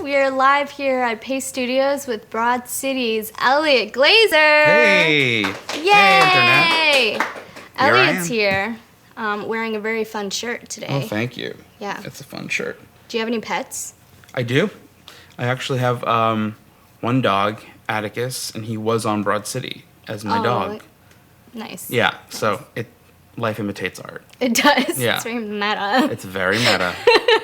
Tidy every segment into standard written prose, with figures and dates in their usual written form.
We are live here at Pace Studios with Broad City's Eliot Glazer. Hey! Yay! Hey, Internet. Eliot's here, wearing a very fun shirt today. Oh, thank you. Yeah. It's a fun shirt. Do you have any pets? I do. I actually have one dog, Atticus, and he was on Broad City as my dog. Nice. Yeah, Nice. So life imitates art. It does. Yeah. It's very meta. It's very meta.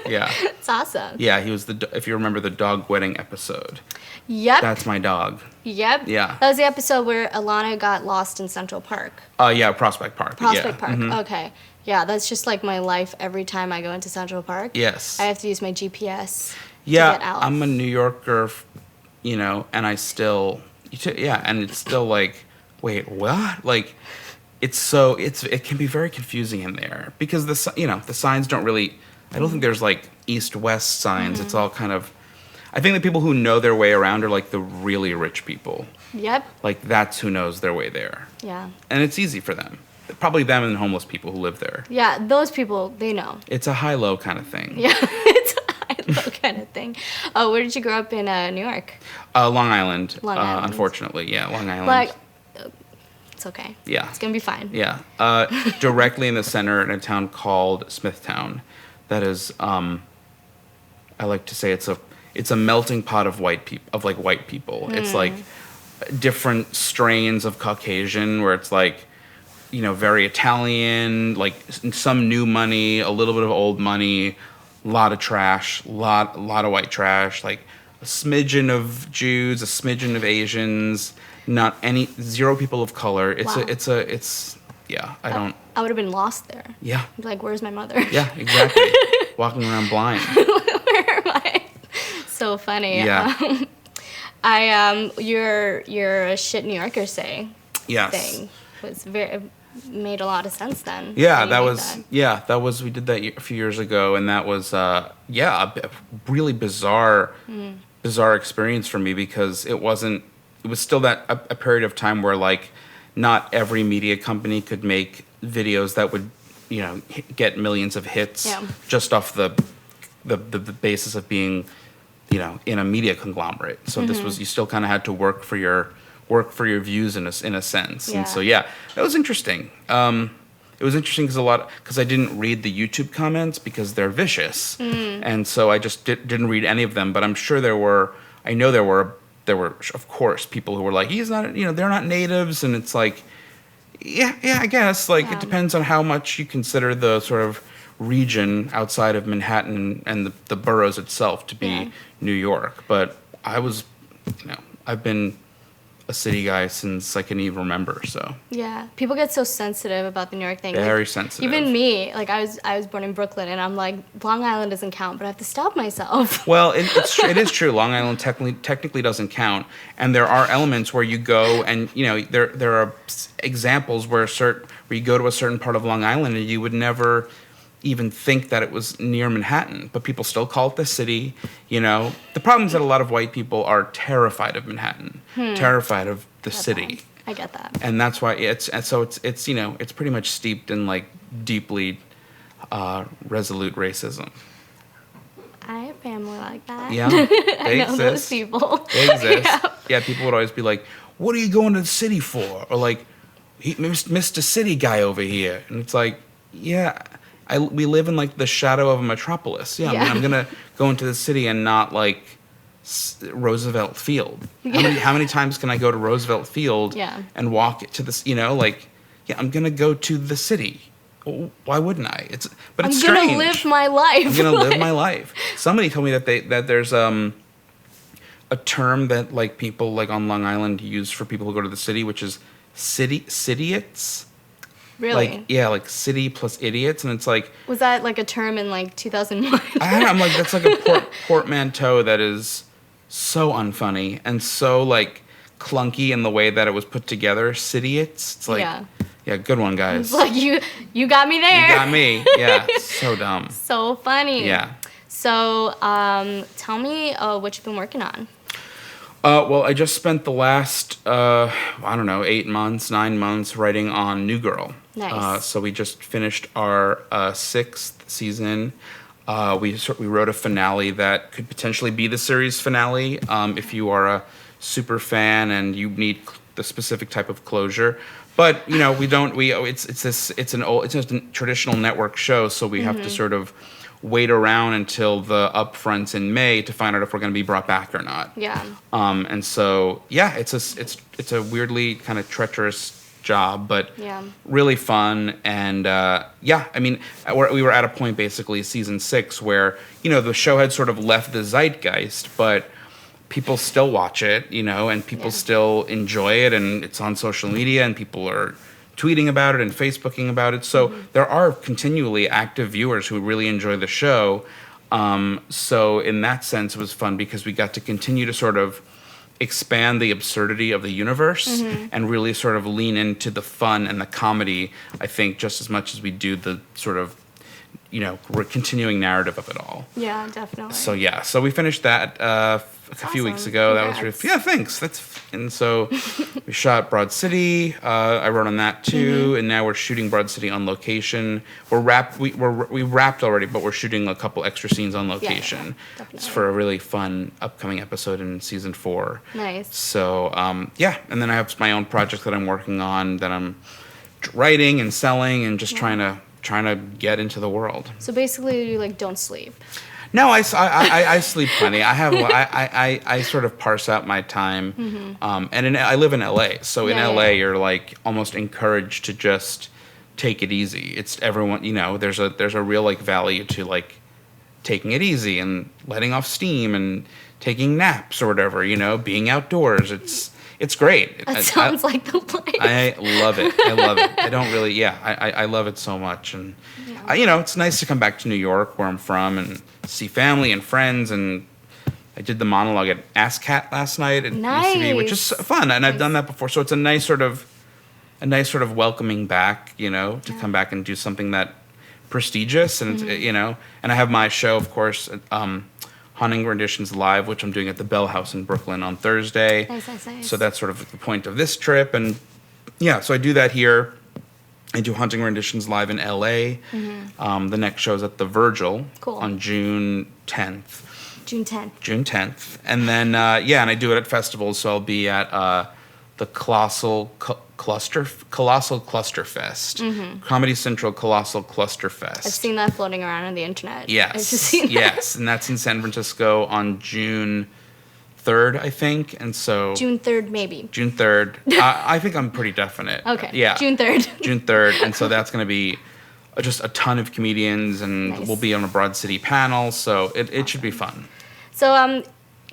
Yeah. It's awesome. Yeah, he was if you remember the dog wedding episode. Yep. That's my dog. Yep. Yeah. That was the episode where Alana got lost in Central Park. Yeah, Prospect Park. Prospect Park. Mm-hmm. Okay. Yeah, that's just like my life every time I go into Central Park. Yes. I have to use my GPS to Yeah, get out. I'm a New Yorker, and I still, and it's still like, wait, what? Like, it can be very confusing in there because the signs don't really, I don't think there's like east-west signs. Mm-hmm. It's all kind of, I think the people who know their way around are like the really rich people. Yep. Like, that's who knows their way there. Yeah. And it's easy for them. Probably them and homeless people who live there. Yeah, those people, they know. It's a high-low kind of thing. Yeah, it's a high-low kind of thing. Oh, where did you grow up in New York? Long Island. Long Island. Unfortunately, yeah, Long Island. Like, it's okay. Yeah. It's going to be fine. Yeah. Directly in the center in a town called Smithtown. That is, I like to say it's a melting pot of white people. It's like different strains of Caucasian where it's like, very Italian, like some new money, a little bit of old money, a lot of trash, lot of white trash, like a smidgen of Jews, a smidgen of Asians, zero people of color. I would have been lost there. Yeah. Like, where's my mother? Yeah, exactly. Walking around blind. Where am I? So funny. Yeah. Your a shit New Yorker thing Yes. made a lot of sense then. Yeah, we did that a few years ago, and that was a really bizarre experience for me because it was still a period of time where like not every media company could make videos that would get millions of hits just off the basis of being in a media conglomerate. So this was, you still kind of had to work for your views in a sense. Yeah. And so that was interesting. It was interesting because I didn't read the YouTube comments because they're vicious, and so I just didn't read any of them. But I'm sure there were of course people who were like, he's not, they're not natives, and it's like, I guess it depends on how much you consider the sort of region outside of Manhattan and the boroughs itself to be New York. But I've been a city guy since I can even remember, so. Yeah, people get so sensitive about the New York thing. Very sensitive. Even me, like I was born in Brooklyn, and I'm like, Long Island doesn't count, but I have to stop myself. Well, it is true. Long Island technically doesn't count, and there are elements where you go and there are examples where you go to a certain part of Long Island and you would never even think that it was near Manhattan, but people still call it the city. The problem is that a lot of white people are terrified of Manhattan, terrified of the city. I get that. And that's why it's pretty much steeped in like deeply resolute racism. I have family like that. Yeah, they I know exist. those people. They exist. Yeah, people would always be like, "What are you going to the city for?" Or like, "Mr. City guy over here," and it's like, yeah. We live in like the shadow of a metropolis. Yeah, I mean, I'm gonna go into the city and not like Roosevelt Field. How many times can I go to Roosevelt Field and walk to this? I'm gonna go to the city. Why wouldn't I? It's strange. I'm gonna live my life. I'm gonna live my life. Somebody told me that there's a term that like people like on Long Island use for people who go to the city, which is cityots. Really? Like city plus idiots, and it's like. Was that like a term in like 2001? I'm like, that's like a portmanteau that is so unfunny and so like clunky in the way that it was put together. Cityots. It's like, yeah, good one, guys. It's like you got me there. You got me. Yeah, so dumb. So funny. Yeah. So, tell me what you've been working on. Well, I just spent the last, 9 months writing on New Girl. Nice. So we just finished our 6th season. We wrote a finale that could potentially be the series finale if you are a super fan and you need the specific type of closure. But we don't. It's just a traditional network show, so we have to sort of wait around until the upfronts in May to find out if we're going to be brought back or not. Yeah. And so it's a weirdly kind of treacherous job, but really fun. And I mean, we were at a point basically season 6 where the show had sort of left the zeitgeist, but people still watch it, and people still enjoy it, and it's on social media, and people are tweeting about it and Facebooking about it. So there are continually active viewers who really enjoy the show. So in that sense, it was fun because we got to continue to sort of expand the absurdity of the universe and really sort of lean into the fun and the comedy, I think, just as much as we do the sort of, we're continuing narrative of it all. Yeah, definitely. So we finished that a few weeks ago. Congrats. That was really, thanks. And so we shot Broad City. I wrote on that too, and now we're shooting Broad City on location. We wrapped already, but we're shooting a couple extra scenes on location. Yeah, it's for a really fun upcoming episode in season 4. Nice. So and then I have my own project that I'm working on that I'm writing and selling and just trying to get into the world. So basically, you don't sleep. No, I sleep plenty. I sort of parse out my time, and I live in LA. So in LA, you're almost encouraged to just take it easy. It's everyone, there's a real value to taking it easy and letting off steam and taking naps or whatever. Being outdoors. It's great. That sounds like the place. I love it. I don't really, I love it so much. And, it's nice to come back to New York, where I'm from, and see family and friends. And I did the monologue at Ass Cat last night at UCB, which is fun. And I've done that before. So it's a nice sort of welcoming back, to come back and do something that prestigious. And, and I have my show, of course, Haunting Renditions Live, which I'm doing at the Bell House in Brooklyn on Thursday. Nice. So that's sort of the point of this trip. And so I do that here. I do Haunting Renditions Live in LA. The next show is at the Virgil on June 10th. June 10th. And then, and I do it at festivals. So I'll be at the Colossal Cluster Fest. Comedy Central Colossal Cluster Fest. I've seen that floating around on the internet. Yes, and that's in San Francisco on June 3rd, I think, and so June 3rd, maybe. June 3rd. I think I'm pretty definite. Okay. Yeah. June 3rd. June 3rd, and so that's going to be just a ton of comedians, and we'll be on a Broad City panel, so it should be fun. So,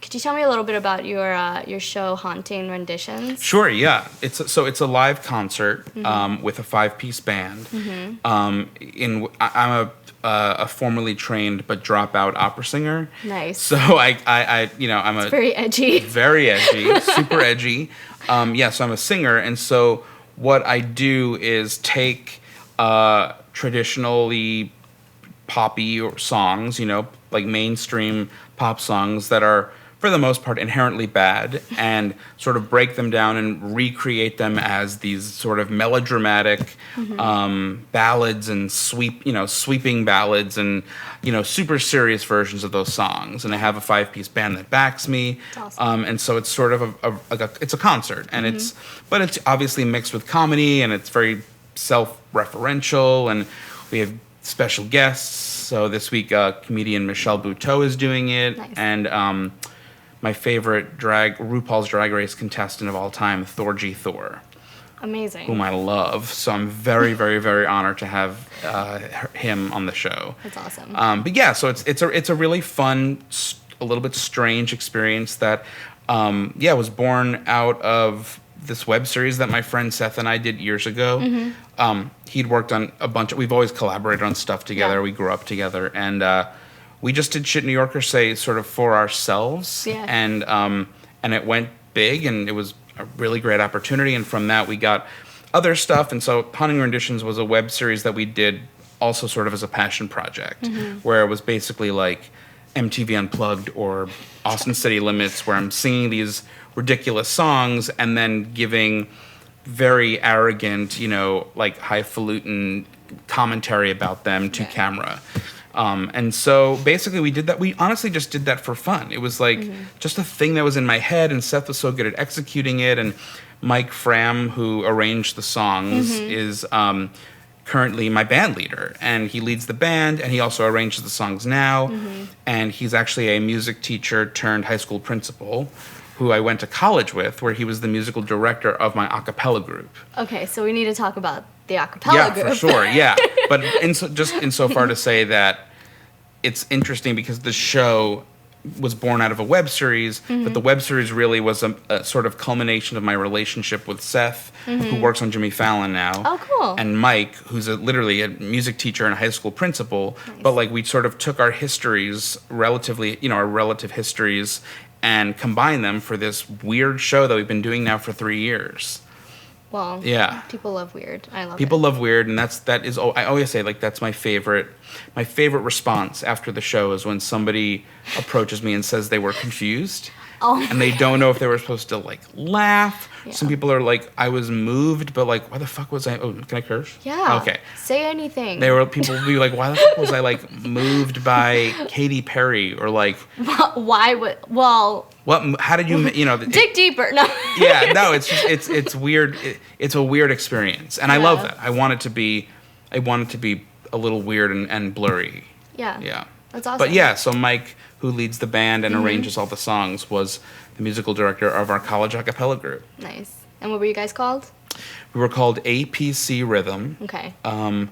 could you tell me a little bit about your show, Haunting Renditions? Sure. Yeah. It's a live concert with a 5-piece band. I'm a formerly trained but dropout opera singer. Nice. So it's very edgy. Very edgy. Super edgy. So I'm a singer, and so what I do is take traditionally poppy songs, mainstream pop songs that are, for the most part, inherently bad, and sort of break them down and recreate them as these sort of melodramatic ballads and sweeping ballads and super serious versions of those songs. And I have a 5-piece band that backs me. That's awesome. And so it's sort of it's a concert, and it's obviously mixed with comedy, and it's very self-referential, and we have special guests. So this week, comedian Michelle Buteau is doing it, and my favorite RuPaul's Drag Race contestant of all time, Thorgy Thor. Amazing. Whom I love. So I'm very, very, very honored to have him on the show. That's awesome. So it's a really fun, a little bit strange experience that was born out of this web series that my friend Seth and I did years ago. He'd worked on we've always collaborated on stuff together. Yeah. We grew up together, and we just did Shit New Yorkers Say sort of for ourselves. Yeah. And it went big, and it was a really great opportunity. And from that, we got other stuff. And so Haunting Renditions was a web series that we did also sort of as a passion project, where it was basically like MTV Unplugged or Austin City Limits, where I'm singing these ridiculous songs and then giving very arrogant, highfalutin commentary about them to camera. And so basically we did that. We honestly just did that for fun. It was like just a thing that was in my head, and Seth was so good at executing it. And Mike Fram, who arranged the songs, is currently my band leader, and he leads the band, and he also arranges the songs now. And he's actually a music teacher turned high school principal, who I went to college with, where he was the musical director of my acapella group. Okay, so we need to talk about the acapella group. Yeah, for sure, yeah. But just insofar to say that it's interesting because the show was born out of a web series, but the web series really was a sort of culmination of my relationship with Seth, who works on Jimmy Fallon now. Oh, cool. And Mike, who's literally a music teacher and a high school principal. Nice. But like we sort of took our histories, our relative histories, and combined them for this weird show that we've been doing now for 3 years. Well, yeah. People love weird. I love it. People love weird, and that is. I always say like that's my favorite. My favorite response after the show is when somebody approaches me and says they were confused, and they don't know if they were supposed to like laugh. Yeah. Some people are like, I was moved, but like, why the fuck was I? Oh, can I curse? Yeah. Okay. Say anything. People will be like, why the fuck was I like moved by Katy Perry or like? Why would? Well. What? How did you? Dig deeper. No. Yeah. No. It's weird. It's a weird experience, and I love that. I want it to be a little weird and blurry. Yeah. Yeah. That's awesome. But yeah, so Mike, who leads the band and arranges all the songs, was the musical director of our college a cappella group. Nice. And what were you guys called? We were called APC Rhythm. Okay. I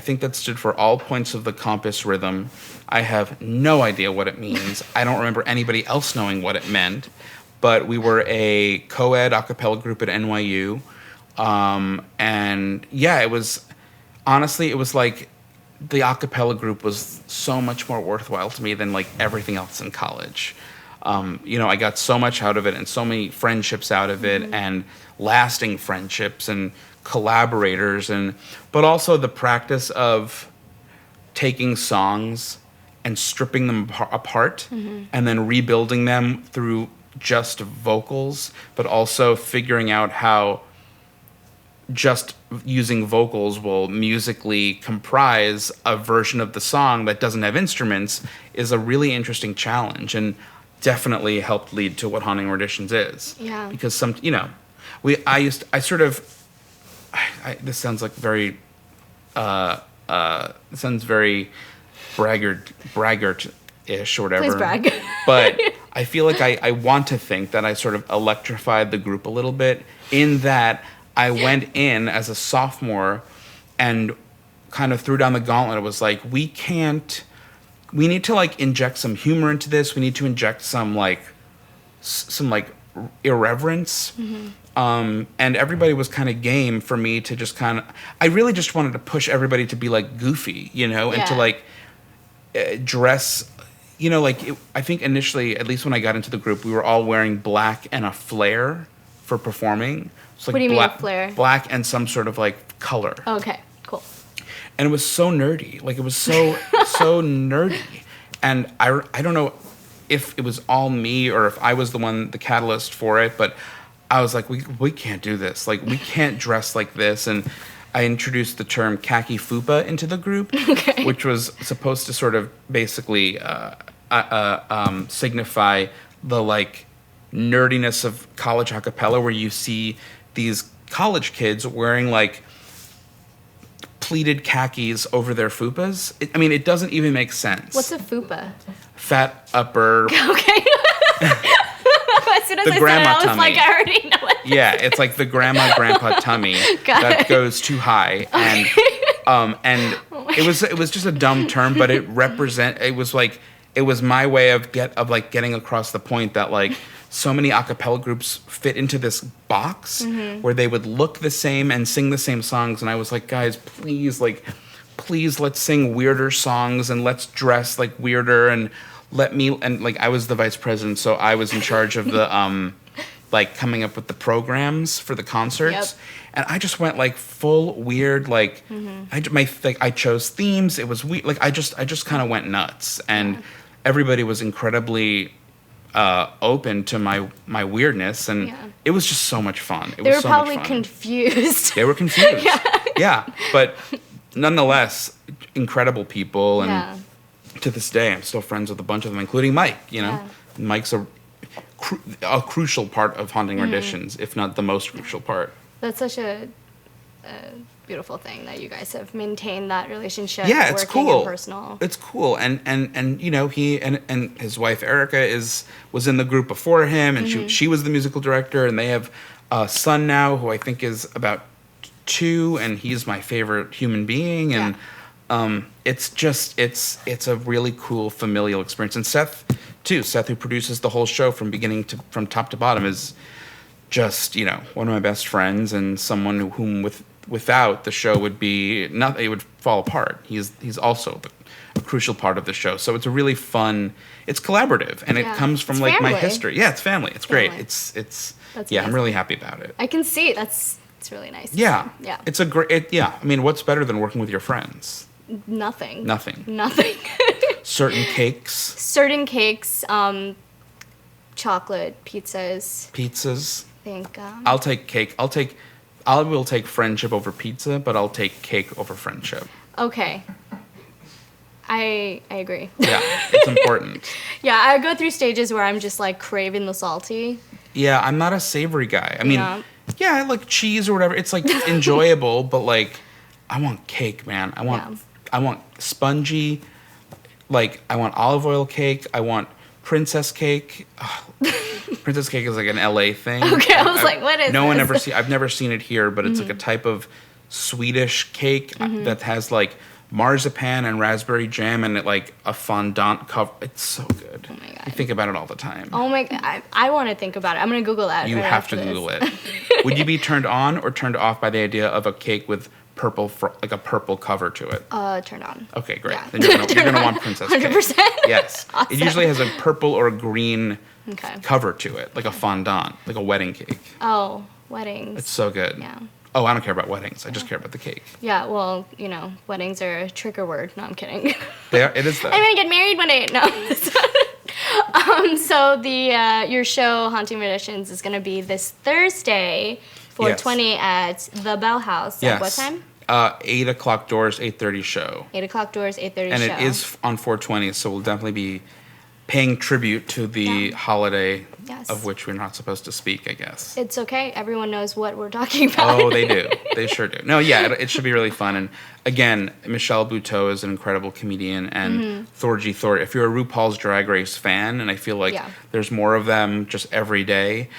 think that stood for All Points of the Compass Rhythm. I have no idea what it means. I don't remember anybody else knowing what it meant. But we were a co-ed a cappella group at NYU. And yeah, it was like the a cappella group was so much more worthwhile to me than like everything else in college. I got so much out of it and so many friendships out of it and lasting friendships and collaborators but also the practice of taking songs and stripping them apart and then rebuilding them through just vocals, but also figuring out how just using vocals will musically comprise a version of the song that doesn't have instruments is a really interesting challenge and definitely helped lead to what Haunting Renditions is. Yeah. Because this sounds like very, it sounds very braggart-ish or whatever. Please brag. But I feel like I want to think that I sort of electrified the group a little bit in that I went in as a sophomore and kind of threw down the gauntlet. It was like, we need to like inject some humor into this. We need to inject some irreverence. And everybody was kind of game for me to just I really just wanted to push everybody to be like goofy, and to like dress, I think initially, at least when I got into the group, we were all wearing black and a flare for performing. It's like what do you mean a flare? Black and some sort of like color. Okay, cool. And it was so nerdy. Like it was so nerdy. And I don't know if it was all me or if I was the catalyst for it, but I was like, we can't do this. Like we can't dress like this. And I introduced the term khaki fupa into the group, which was supposed to sort of basically signify the like nerdiness of college a cappella, where you see these college kids wearing like pleated khakis over their fupas. It doesn't even make sense. What's a fupa? Fat upper. Okay. As soon as the I grandma said it, I was tummy. like, I already know it. Yeah, it's like the grandpa tummy that goes too high, and it was just a dumb term, but it was my way of getting across the point that like so many a cappella groups fit into this box where they would look the same and sing the same songs, and I was like, guys, please let's sing weirder songs and let's dress like weirder and I was the vice president, so I was in charge of the coming up with the programs for the concerts. Yep. And I just went like full weird, like I chose themes. It was weird. Like I just kind of went nuts, and everybody was incredibly open to my weirdness, and it was just so much fun. They were probably confused. They were confused. Yeah, but nonetheless, incredible people, and to this day, I'm still friends with a bunch of them, including Mike. Yeah. Mike's a crucial part of Haunting Renditions, if not the most crucial part. That's such a beautiful thing that you guys have maintained that relationship. Yeah, it's working cool. And personal. It's cool, and he and his wife Erica was in the group before him, and she was the musical director, and they have a son now who I think is about 2, and he's my favorite human being, and it's a really cool familial experience. And Seth too, who produces the whole show from top to bottom, is just one of my best friends and someone whom without the show would be nothing. It would fall apart. He's also a crucial part of the show. So it's a really fun. It's collaborative, and it comes from my history. Yeah, it's family. It's great. It's That's I'm amazing. really happy about it. I can see it's really nice. Yeah, Yeah. It's a great. I mean, what's better than working with your friends? Nothing. Nothing. Certain cakes, chocolate, pizzas. Pizzas. I think. I'll take cake. I will take friendship over pizza, but I'll take cake over friendship. Okay. I agree. Yeah, it's important. Yeah, I go through stages where I'm just like craving the salty. Yeah, I'm not a savory guy. I mean, Yeah. I like cheese or whatever. It's like enjoyable, but like, I want cake, man. I want spongy. Like, I want olive oil cake. I want princess cake. Ugh. Princess cake is like an LA thing. Okay, I was like, what is no one this? ever see. I've never seen it here, but it's like a type of Swedish cake that has like marzipan and raspberry jam and like a fondant cover. It's so good. Oh my God. I think about it all the time. Oh my God, I want to think about it. I'm gonna Google that. You right have after to this. Google it. Would you be turned on or turned off by the idea of a cake with like a purple cover to it? Turn on. Okay, great. Yeah. Then you're gonna want princess cake. 100%. Yes. Awesome. It usually has a purple or a green Okay. cover to it, like a fondant, like a wedding cake. Oh, weddings. It's so good. Yeah. Oh, I don't care about weddings. I just care about the cake. Yeah, well, weddings are a trigger word. No, I'm kidding. It is though. I'm gonna get married one day. No. So your show, Haunting Renditions, is gonna be this Thursday, 4/20 at the Bell House. Yes. At what time? 8 o'clock doors, 8:30 show. 8 o'clock doors, 8:30 And show. it is on 4/20, so we'll definitely be paying tribute to the holiday Yes. of which we're not supposed to speak, I guess. It's okay. Everyone knows what we're talking about. Oh, they do. They sure do. No, yeah, it should be really fun. And again, Michelle Buteau is an incredible comedian, and Thorgy Thor. If you're a RuPaul's Drag Race fan, and I feel like there's more of them just every day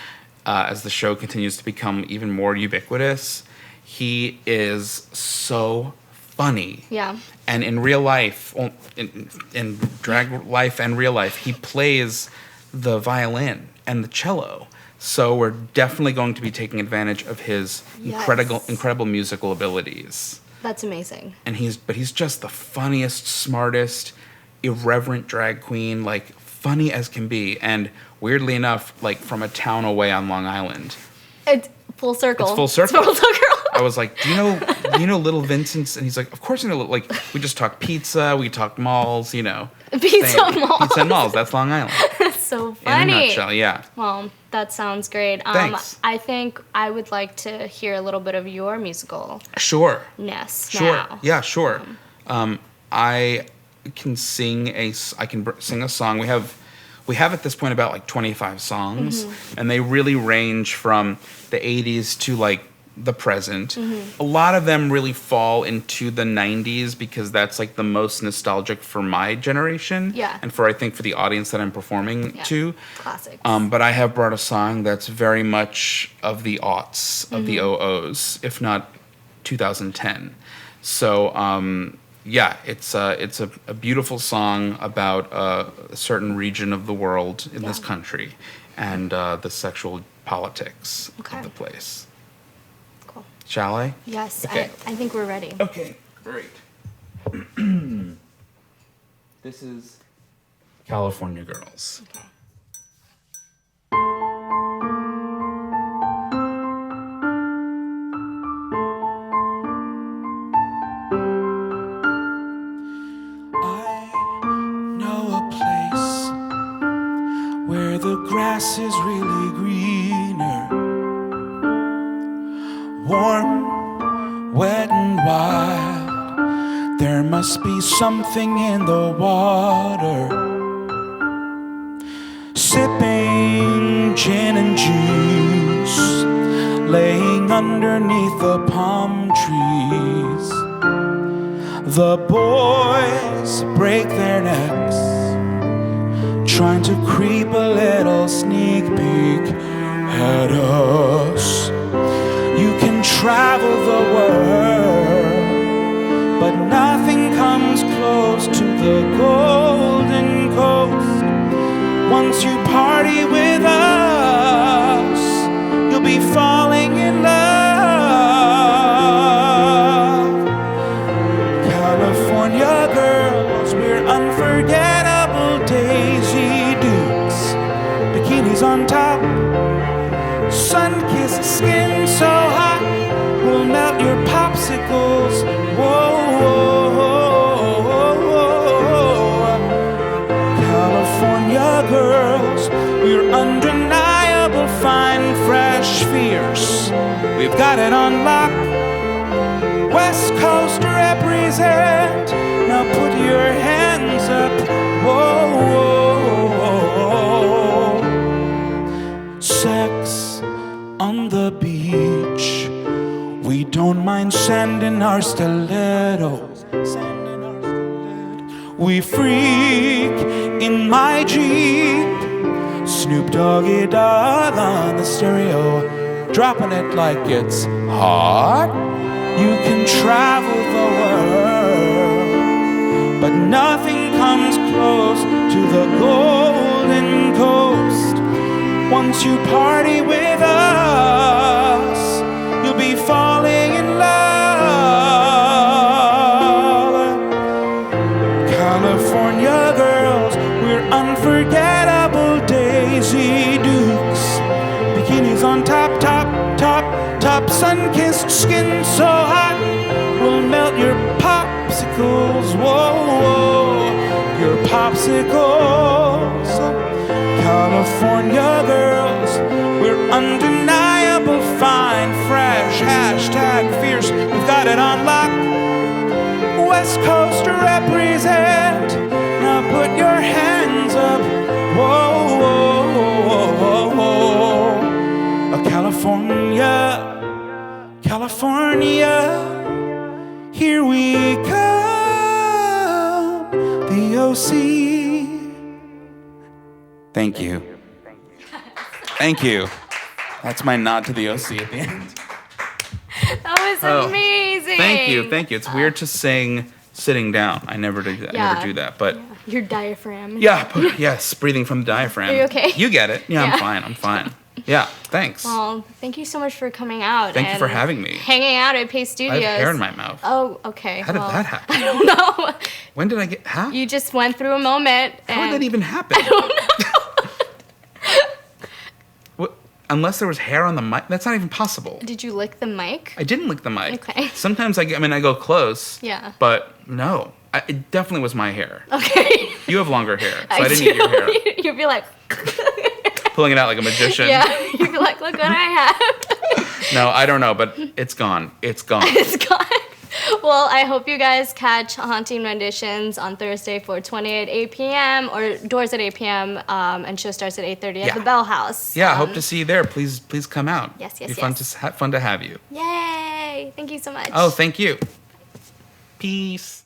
as the show continues to become even more ubiquitous, he is so funny. Yeah. And in real life, well, in drag life and real life, he plays the violin and the cello. So we're definitely going to be taking advantage of his incredible musical abilities. That's amazing. And he's just the funniest, smartest, irreverent drag queen, like funny as can be. And weirdly enough, like from a town away on Long Island. It's full circle. It's full circle. It's full circle. I was like, do you know Little Vincent's? And he's like, of course I know. Like, we just talked pizza, we talked malls, Pizza malls. Pizza and malls, that's Long Island. That's so In funny. a nutshell, yeah. Well, that sounds great. Thanks. I think I would like to hear a little bit of your musicalness Sure. now. Yeah, sure. I can sing sing a song. We have at this point about like 25 songs, and they really range from the 80s to like the present. A lot of them really fall into the 90s because that's like the most nostalgic for my generation. Yeah. And for the audience that I'm performing to. Classics. But I have brought a song that's very much of the aughts, of the 00s, if not 2010. So it's a beautiful song about a certain region of the world in this country and the sexual politics of the place. Cool. Shall I? Yes, Okay. I think we're ready. Okay, great. This is California Girls. Okay. Where the grass is really greener, warm, wet and wild. There There must be something in the water. Sipping gin and juice, laying underneath the palm trees. The boys break their necks, trying to creep a little sneak peek at us. You can travel the world, but nothing comes close to the Golden Coast. Once you party with us, you'll be falling in love. California girls, we're unforgettable Daisy Dukes. Bikinis on top, sun-kissed skin so hot, we'll melt your popsicles. Whoa, whoa, whoa, whoa. California girls, we're undeniable, fine, fresh, fierce. We've got it on lock. West Coast represent. Now put your hands up. Whoa, whoa, whoa. Sex on the beach. We don't mind sand in our stilettos. We freak in my Jeep. Snoop Doggy Dogg on the stereo, dropping it like it's hot. You can travel the world, but nothing comes close to the Golden Coast. Once you party with us, you'll be falling in love. California girls, we're unforgettable Daisy Dukes. Bikinis on top, top, top, top, sun-kissed skin so hot, we'll melt your popsicles. Whoa, whoa, your popsicles. California girls, we're undeniable, fine, fresh, hashtag fierce. We've got it on lock. West Coast to represent. Now put your hands up. Whoa, whoa, whoa, whoa, whoa. California, California, here we come. The OC. Thank you. Thank you. That's my nod to the OC at the end. That was amazing. Thank you, thank you. It's weird to sing sitting down. I never do that. Yeah. I never do that. But Your diaphragm. yeah, yes, breathing from the diaphragm. Are you okay? You get it. Yeah, Yeah. I'm fine. I'm fine. Yeah, thanks. Well, thank you so much for coming out. Thank you and for having me. Hanging out at Pace I Studios. have hair in my mouth. Oh, okay. How did that happen? I don't know. When did I get? Huh? You just went through a moment. How and did that even happen? I don't know. What? Unless there was hair on the mic, that's not even possible. Did you lick the mic? I didn't lick the mic. Okay. Sometimes I go close. Yeah. But no, it definitely was my hair. Okay. You have longer hair, so I I didn't do. need your hair. You'd be like, Pulling it out like a magician. yeah. You'd be like, look what I have. No, I don't know, but it's gone. It's gone. It's gone. Well, I hope you guys catch Haunting Renditions on Thursday 4/20 at 8 p.m. or doors at 8 p.m. And show starts at 8:30 at Yeah. the Bell House. Yeah, I hope to see you there. Please come out. Yes, Be yes, fun yes. fun to have you. Yay! Thank you so much. Oh, thank you. Peace.